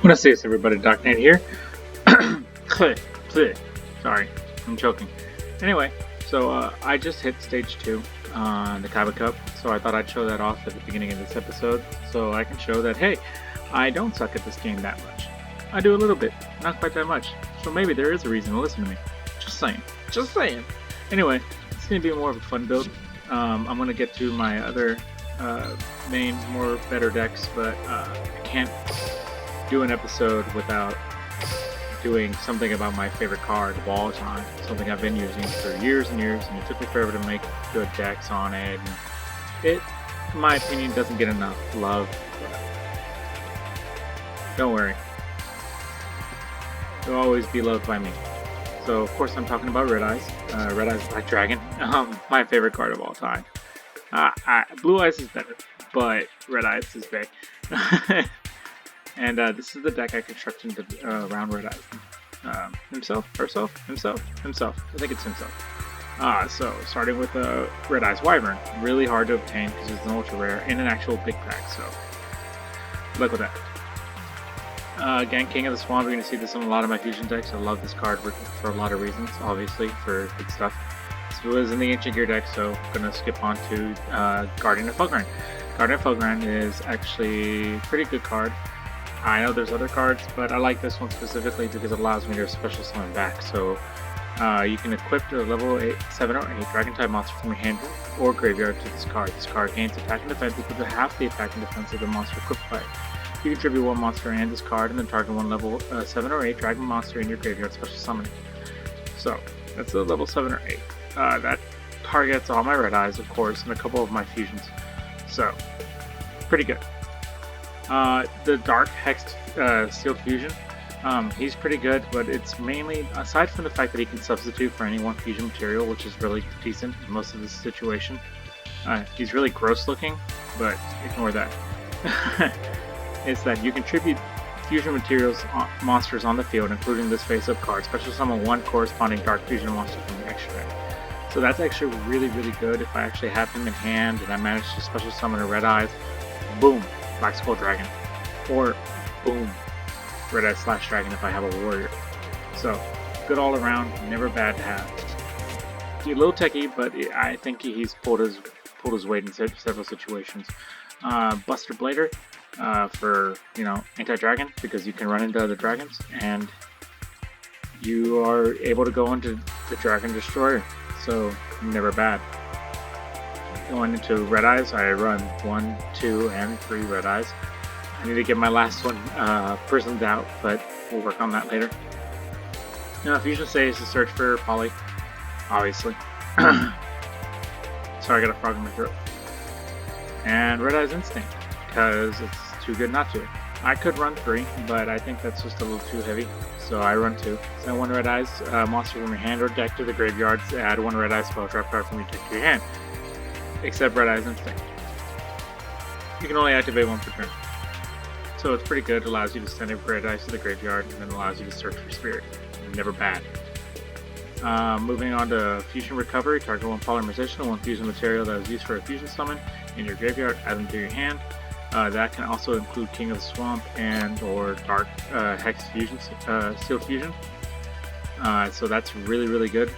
What I say is everybody, Doc Nate here. Sorry, I'm choking. Anyway, so I just hit stage 2 on the Kaiba Cup, so I thought I'd show that off at the beginning of this episode, so I can show that, hey, I don't suck at this game that much. I do a little bit, not quite that much, so maybe there is a reason to listen to me. Just saying. Just saying. Anyway, it's going to be more of a fun build. I'm going to get to my other main, more better decks, but I can't do an episode without doing something about my favorite card of all time, something I've been using for years and years, and it took me forever to make good decks on it, and it, in my opinion, doesn't get enough love, but don't worry, it'll always be loved by me. So of course I'm talking about Red Eyes, Black Dragon, my favorite card of all time. Blue Eyes is better, but Red Eyes is big. And this is the deck I constructed around Red Eyes. Himself. I think it's himself. So, starting with Red Eyes Wyvern. Really hard to obtain because it's an ultra rare in an actual big pack, so look with that. Again, King of the Swamp, you're going to see this in a lot of my fusion decks. I love this card for a lot of reasons, obviously, for good stuff. This was in the Ancient Gear deck, so I'm going to skip on to Guardian of Fulgurant. Guardian of Fulgurant is actually a pretty good card. I know there's other cards, but I like this one specifically because it allows me to special summon back. So you can equip the level 7 or 8 Dragon type monster from your hand or graveyard to this card. This card gains attack and defense equal to half the attack and defense of the monster equipped by it. You can tribute one monster and this card, and then target one level 7 or 8 Dragon monster in your graveyard special summoning. So that's a level 7 or 8. That targets all my Red Eyes, of course, and a couple of my fusions. So pretty good. The Dark Hexed Sealed Fusion, he's pretty good, but it's mainly, aside from the fact that he can substitute for any one fusion material, which is really decent in most of this situation. He's really gross looking, but ignore that. It's that you can tribute fusion materials monsters on the field, including this face-up card, special summon one corresponding Dark Fusion monster from the extra deck. So that's actually really, really good if I actually have him in hand and I manage to special summon a Red Eyes. Boom! Black Skull Dragon, or boom, Red Eyes / Dragon if I have a warrior. So good all around, never bad to have. He's a little techie, but I think he's pulled his weight in several situations. Buster Blader for anti-dragon, because you can run into other dragons and you are able to go into the Dragon Destroyer. So never bad. Going into Red Eyes, I run 1, 2, and 3 Red Eyes. I need to get my last one prismed out, but we'll work on that later. Now, Fusion Say is to search for Poly, obviously. Sorry, I got a frog in my throat. And Red Eyes Instinct, because it's too good not to. I could run 3, but I think that's just a little too heavy, so I run 2. Send 1 Red Eyes monster from your hand or deck to the graveyard, add 1 Red Eyes spell trap card from your deck to your hand. Except Red Eyes Instinct. You can only activate 1 per turn. So it's pretty good, it allows you to send a Red Eyes to the graveyard, and then allows you to search for Spirit. Never bad. Moving on to Fusion Recovery, target 1 Polymerization or 1 fusion material that is used for a fusion summon in your graveyard, add them to your hand. That can also include King of the Swamp and or Dark Hex Fusion, Sealed Fusion. So that's really, really good,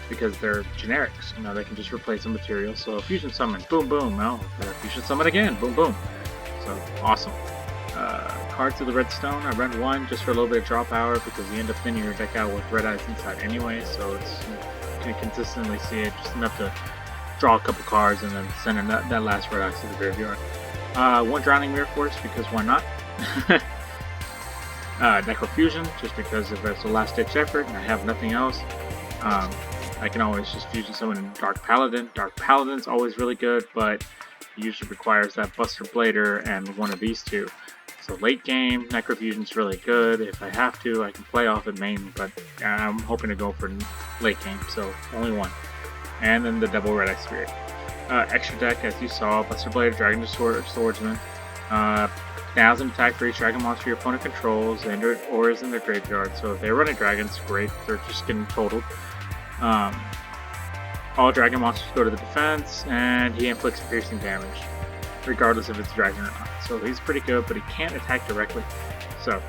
because they're generics. They can just replace a material. So a fusion summon, boom, boom. Oh, fusion summon again, boom, boom. So awesome. Cards of the Redstone, I run 1 just for a little bit of draw power, because you end up thinning your deck out with Red Eyes inside anyway. So it's, you can consistently see it, just enough to draw a couple cards and then send that last Red Eyes to the graveyard. 1 Drowning Mirror Force, because why not? Necrofusion, just because if it's a last ditch effort and I have nothing else. I can always just fusion summon Dark Paladin. Dark Paladin's always really good, but usually requires that Buster Blader and one of these two. So late game, Necrofusion's really good. If I have to, I can play off it main, but I'm hoping to go for late game, so only 1. And then the double Red Eye Spirit. Extra deck, as you saw, Buster Blader, Dragon Swordsman. 1000 attack for each dragon monster your opponent controls or is in their graveyard. So if they're running dragons, great, they're just getting totaled. All dragon monsters go to the defense, and he inflicts piercing damage. regardless if it's dragon or not. So he's pretty good, but he can't attack directly. So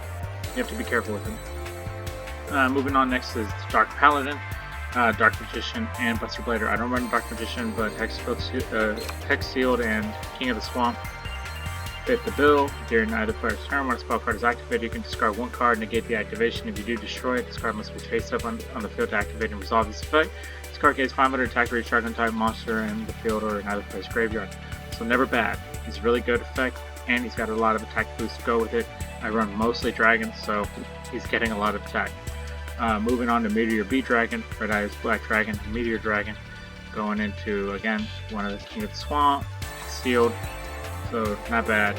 You have to be careful with him. Moving on next is Dark Paladin, Dark Magician, and Buster Blader. I don't run Dark Magician, but Hex Sealed and King of the Swamp fit the bill. During either player's turn, when a spell card is activated, you can discard one card, negate the activation. If you do destroy it, this card must be face up on the field to activate and resolve this effect. This card gains 500 attack for each dragon type monster in the field or in either player's graveyard. So never bad. It's a really good effect, and he's got a lot of attack boosts to go with it. I run mostly dragons, so he's getting a lot of attack. Moving on to Meteor B Dragon, Red Eyes Black Dragon, Meteor Dragon. Going into, again, one of the King of the Swamp, Sealed, so not bad.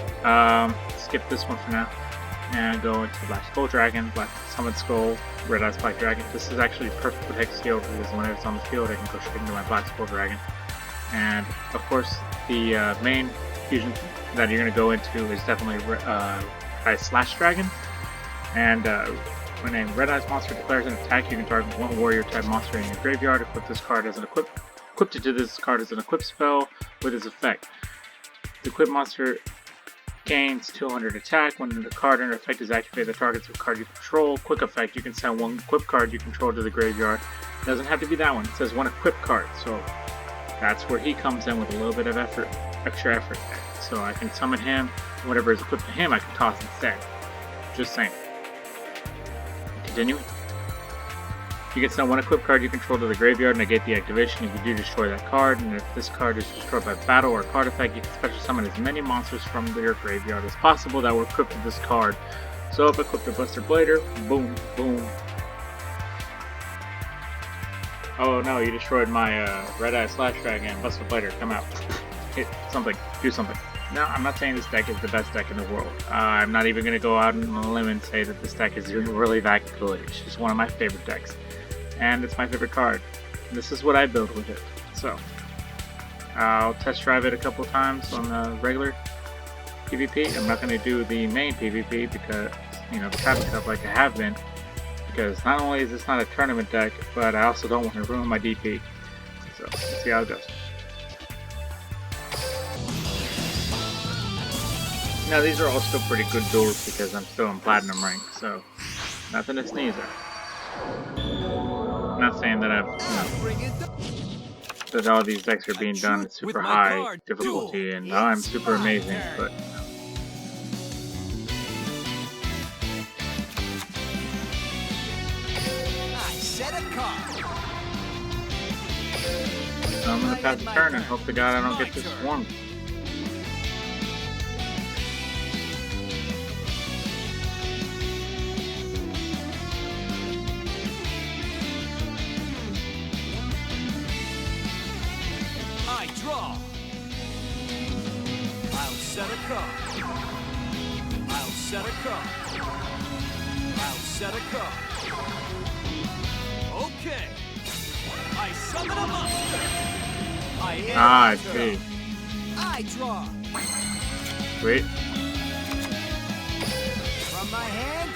Skip this one for now, and go into Black Skull Dragon, Black Summon Skull, Red Eyes Black Dragon. This is actually perfect with Hex Sealed because whenever it's on the field, I can go straight into my Black Skull Dragon. And, of course, the main fusion that you're going to go into is definitely Red Slash Dragon. And when a Red Eyes monster declares an attack, you can target one warrior type monster in your graveyard. Equip this card as an equipped it to this card as an equipped spell with its effect. The equipped monster gains 200 attack. When the card under effect is activated, the target's a card you control. Quick effect, you can send one equipped card you control to the graveyard. It doesn't have to be that one. It says one equipped card, so that's where he comes in with a little bit of extra effort there. So I can summon him, whatever is equipped to him I can toss instead. Just saying. Continue. You can send one equipped card you control to the graveyard, negate the activation if you do destroy that card, and if this card is destroyed by battle or card effect, you can special summon as many monsters from your graveyard as possible that were equipped with this card. So if equipped to Buster Blader, boom, boom. Oh no, you destroyed my Red Eye Slash Dragon, Buster Blader, come out. Hit something, do something. No, I'm not saying this deck is the best deck in the world. I'm not even going to go out on a limb and say that this deck is really that good. It's just one of my favorite decks. And it's my favorite card. This is what I build with it. So, I'll test drive it a couple times on the regular PvP. I'm not going to do the main PvP because, you know, the Traffic Cup like I have been. Because not only is this not a tournament deck, but I also don't want to ruin my DP. So, let's see how it goes. Now these are all still pretty good duels because I'm still in Platinum rank, so nothing to sneeze at. I'm not saying that that all these decks are being done at super high difficulty and I'm super amazing, but so I'm gonna pass the turn and hope to God I don't get this swarmed. Draw. I'll set a card. I'll set a card. I'll set a card. Okay. I summon a monster. I see. I draw. Wait. From my hand,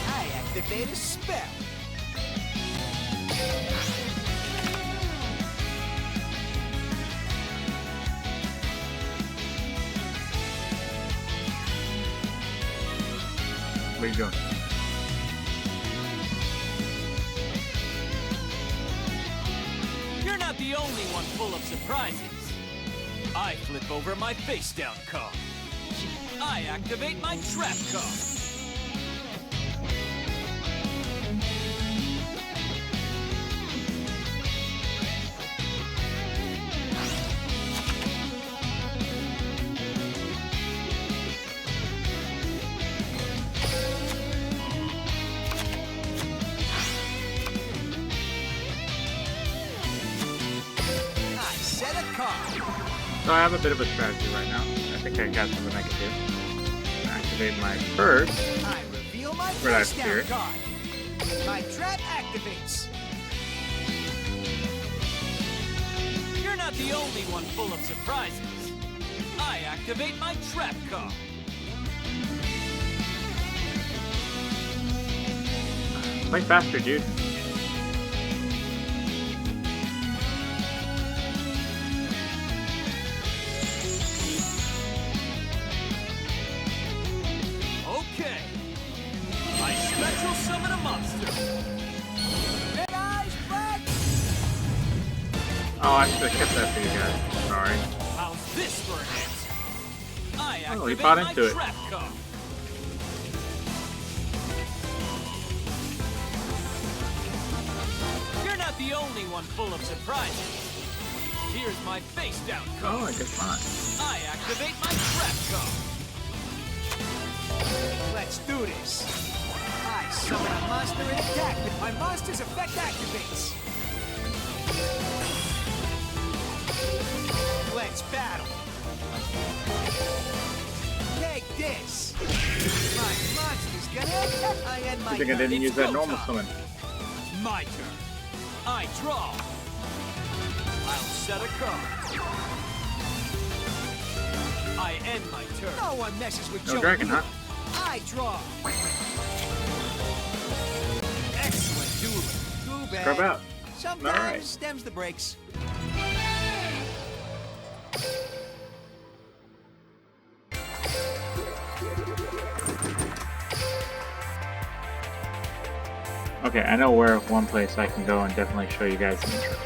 I activate a spell. What are you doing? You're not the only one full of surprises. I flip over my face down card. I activate my trap card. So I have a bit of a strategy right now. I think I got something I can do. Activate my first Red Eye Spirit. My trap activates. You're not the only one full of surprises. I activate my trap card. Play faster, dude. monster! Red Eyes Black! Oh, I should have kept that for you guys. Sorry. How's this for an answer? I Oh, he activate bought my into it. trap card. You're not the only one full of surprises. Here's my face down card. Oh, I guess not. I activate my trap card. Let's do this. I summon a monster and attack, but my monster's effect activates. Let's battle. Take this. My monster's gonna attack. I end my I think I turn. didn't It's use that go normal time. summon. My turn. I draw. I'll set a card. I end my turn. No one messes with No Joe. dragon, huh? I draw. Excellent dueling. Too bad. Scrub out. Sometimes Alright. stems the breaks. Okay, I know where one place I can go and definitely show you guys the intro.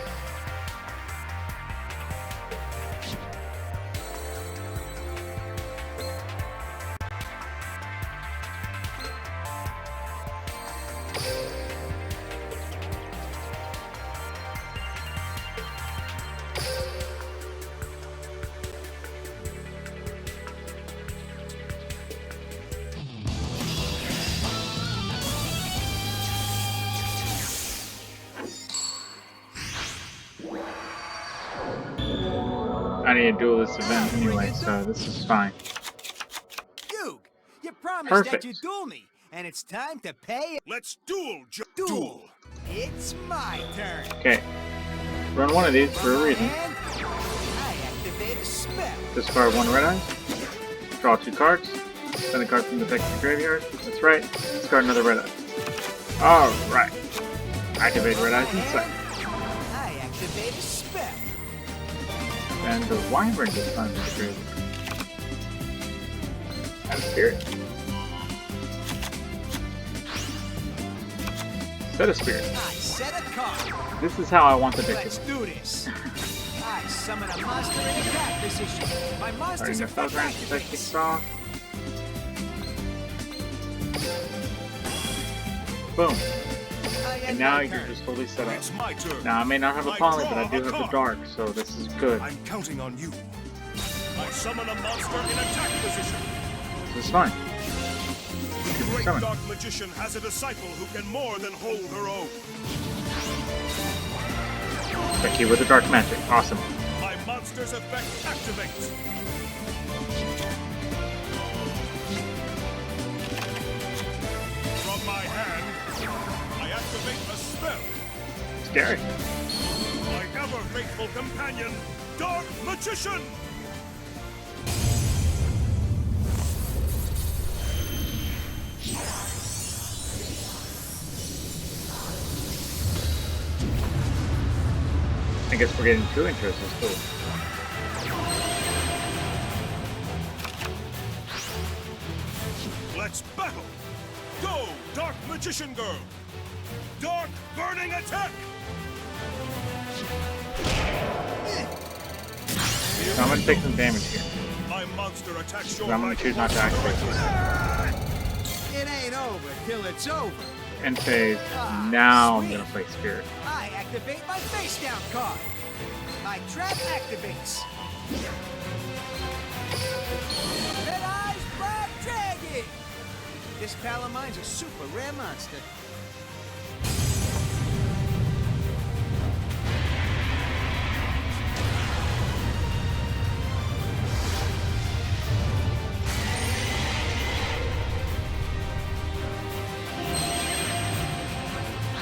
I need to duel this event anyway, so this is fine. You promised Perfect. that you'd duel me, and it's time to pay. Let's duel, Duel. It's my turn. Okay. Run one of these for a reason. And I activate a spell. Discard one red eye. Draw 2 cards. Send a card from the deck to the graveyard. That's right. Discard another red eye. Alright. Activate red eyes inside. I activate a spell. And the wyvern just finds the graveyard. Out of spirit. Set a spirit. I set a card. This is how I want the deck Let's to do this. I summon a monster in attack position. My Starting monster's the effect Felgrand effect activates. kicks off. Boom. I And end now my you're turn. just totally set up. It's my turn. Now I may not have a poly, but I do have the dark, so this is good. I'm counting on you. I summon a monster in attack position. This is fine. The great Summon. dark magician has a disciple who can more than hold her own. Becky with the dark magic. Awesome. My monster's effect activates. From my hand, I activate a spell. Scary. My ever-faithful companion, Dark Magician! I guess we're getting 2 intros. That's cool. Let's battle! Go, Dark Magician Girl! Dark Burning Attack! So I'm gonna take some damage here. My monster attacks your I'm gonna right choose not to activate this. It ain't over till it's over. End phase. Now I'm gonna play spirit. I activate my face down card. My trap activates. Red Eyes Black Dragon! This pal of mine's a super rare monster.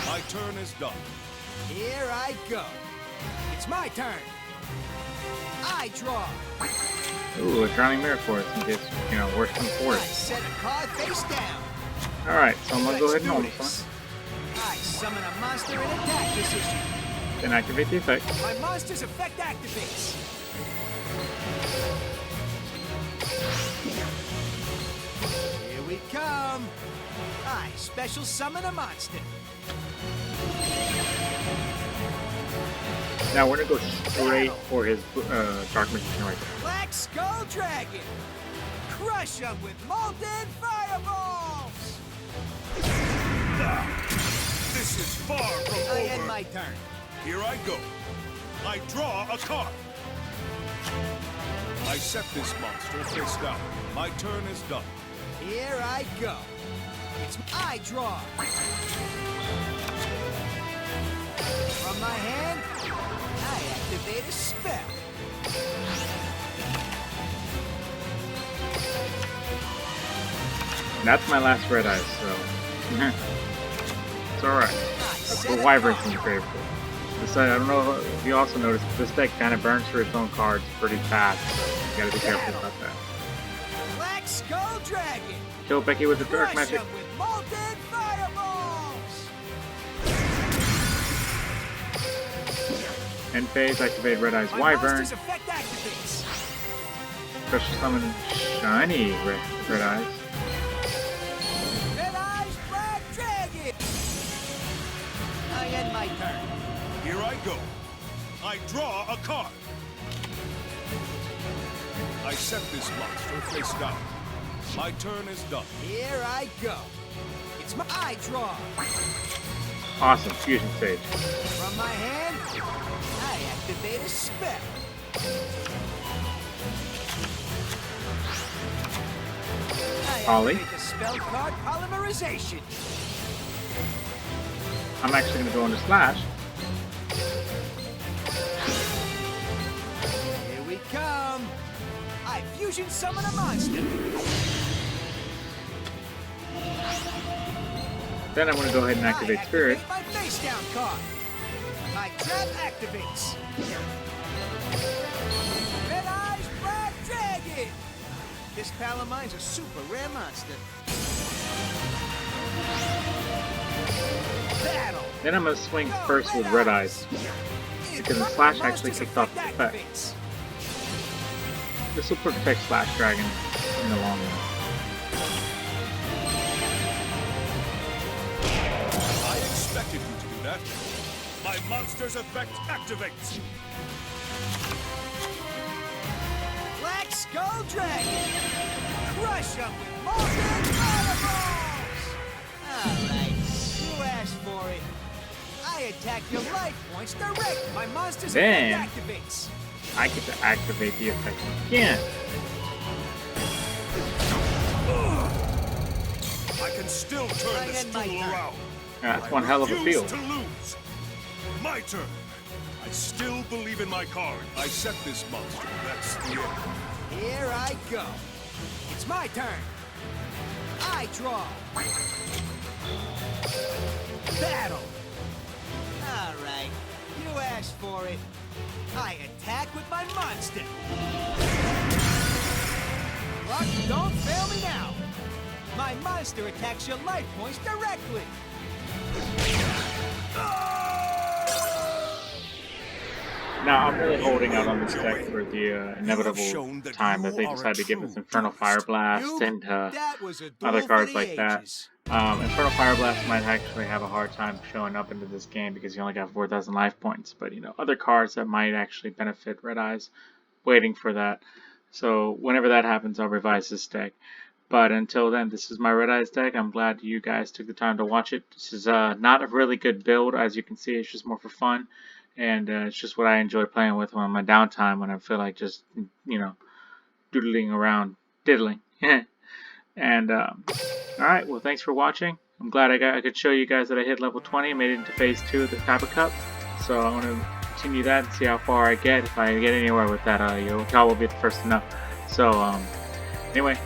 My turn is done. Here I go. It's my turn. I draw. Ooh, a drowning mirror for us in case, you know, worse comes I worse. set a card face down. Alright, so I'm gonna go ahead and Let's normal do this. summon. I summon a monster in attack position. Then activate the effect. My monster's effect activates. Here we come! I special summon a monster. Now we're gonna go straight for his Dark Magician right there. Black Skull Dragon! Crush him with molten fireballs! This is far from I end over. my turn. Here I go. I draw a card. I set this monster face down. My turn is done. Here I go. I draw. From my hand, I activate a spell. That's my last red eyes, so it's alright. That's what Wyvern seems favorable. This, I don't know if you also noticed, this deck kind of burns through its own cards pretty fast, so you gotta be careful about that. Black Skull Dragon! Kill Becky with the Dark Crush Magic. him with molten fireballs! End phase, activate Red Eyes My Wyvern. monster's effect activates. Special summon Shiny Red Eyes. Red Eyes Black Dragon! I end my turn. Here I go. I draw a card. I set this monster face down. My turn is done. Here I go. It's my I draw. Awesome, Fusion Stage. From my hand, I activate a spell. Ollie. Activate the spell card Polymerization. I'm actually gonna go into Slash. Here we come. I fusion summon a monster. Then I'm gonna go ahead and activate Spirit. My face down card. My trap activates. Red Eyes Black Dragon. This pal of mine's a super rare monster. Battle. Then I'm gonna swing first with Red Eyes, because the Slash actually kicked off the effect. This will protect Slash Dragon in the long run. I expected you to do that. My monster's effect activates. Black Skull Dragon. Crush him with molten fireballs. Alright, you asked for it. I attack your life points direct. My monster's Then- effect activates. I get to activate the effect again. I can still turn I this end my duel turn. around. That's one hell of a Refuse field. to lose. My turn. I still believe in my card. I set this monster. That's the end. Here I go. It's my turn. I draw. Battle. Alright, you asked for it. I attack with my monster. Luck, don't fail me now. My monster attacks your life points directly. Now I'm really holding out on this deck for the inevitable time that they decide to give us Infernal Fire Blast and That was a duel other for cards the like that. ages. Infernal Fire Blast might actually have a hard time showing up into this game because you only got 4,000 life points. But you know, other cards that might actually benefit Red Eyes, waiting for that. So whenever that happens, I'll revise this deck. But until then, this is my Red Eyes deck. I'm glad you guys took the time to watch it. This is not a really good build, as you can see. It's just more for fun. And it's just what I enjoy playing with on my downtime when I feel like just, you know, doodling around, diddling. And, alright, well, thanks for watching. I'm glad I could show you guys that I hit level 20 and made it into phase 2 of the Kappa Cup. So I want to continue that and see how far I get. If I get anywhere with that, y'all will be the first to know. So, anyway,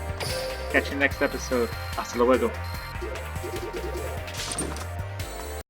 catch you next episode. Hasta luego.